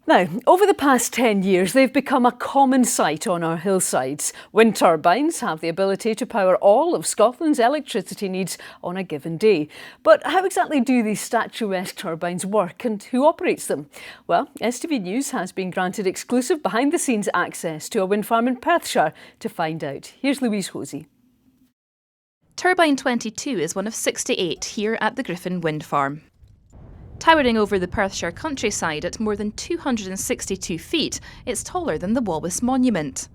Now, over the past 10 years, they've become a common sight on our hillsides. Wind turbines have the ability to power all of Scotland's electricity needs on a given day. But how exactly do these statuesque turbines work and who operates them? Well, STV News has been granted exclusive behind-the-scenes access to a wind farm in Perthshire to find out. Here's Louise Hosey. Turbine 22 is one of 68 here at the Griffin Wind Farm. Towering over the Perthshire countryside at more than 262 feet, it's taller than the Wallace Monument.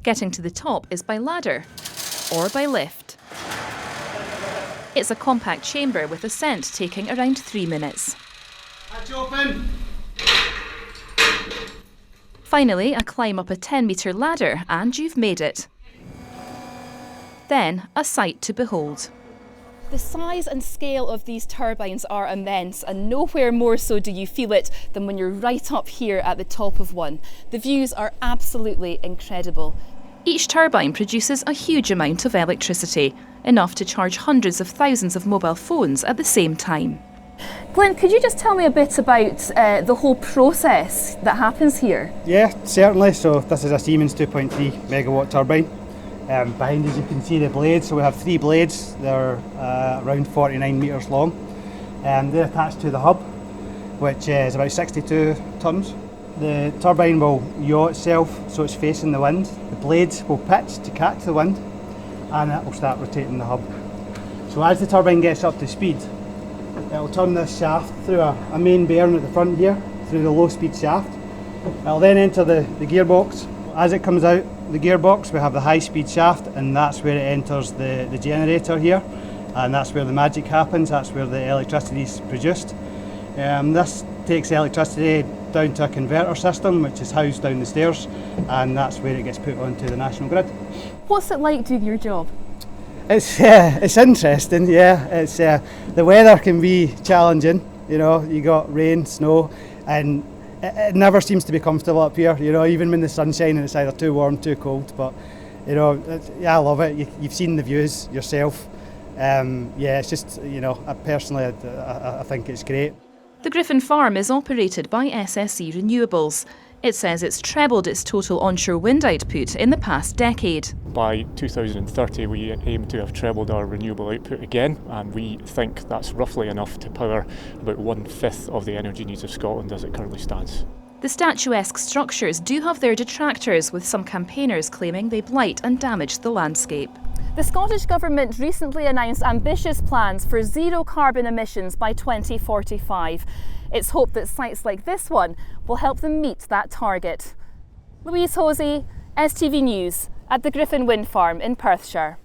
Getting to the top is by ladder or by lift. It's a compact chamber with ascent taking around 3 minutes. Hatch open. Finally, a climb up a 10-metre ladder and you've made it. Then, a sight to behold. The size and scale of these turbines are immense, and nowhere more so do you feel it than when you're right up here at the top of one. The views are absolutely incredible. Each turbine produces a huge amount of electricity, enough to charge hundreds of thousands of mobile phones at the same time. Glenn, could you just tell me a bit about the whole process that happens here? Yeah, certainly. So this is a Siemens 2.3 megawatt turbine. Behind us you can see the blades, so we have 3 blades. They're around 49 metres long. They're attached to the hub, which is about 62 tonnes. The turbine will yaw itself so it's facing the wind. The blades will pitch to catch the wind and it will start rotating the hub. So as the turbine gets up to speed, it will turn this shaft through a main bearing at the front here, through the low speed shaft. It will then enter the gearbox. As it comes out the gearbox, we have the high speed shaft, and that's where it enters the generator here, and that's where the magic happens. That's where the electricity is produced. This takes electricity down to a converter system which is housed down the stairs, and that's where it gets put onto the national grid. What's it like doing your job? It's interesting, yeah. It's the weather can be challenging. You know, you got rain, snow, and it never seems to be comfortable up here, you know, even when the sun's shining it's either too warm, too cold, but you know, yeah, I love it. You've seen the views yourself. Yeah, it's just, you know, I think it's great. The Griffin Farm is operated by SSE Renewables. It says it's trebled its total onshore wind output in the past decade. By 2030 we aim to have trebled our renewable output again, and we think that's roughly enough to power about 1/5 of the energy needs of Scotland as it currently stands. The statuesque structures do have their detractors, with some campaigners claiming they blight and damage the landscape. The Scottish Government recently announced ambitious plans for zero carbon emissions by 2045. It's hoped that sites like this one will help them meet that target. Louise Hosey, STV News, at the Griffin Wind Farm in Perthshire.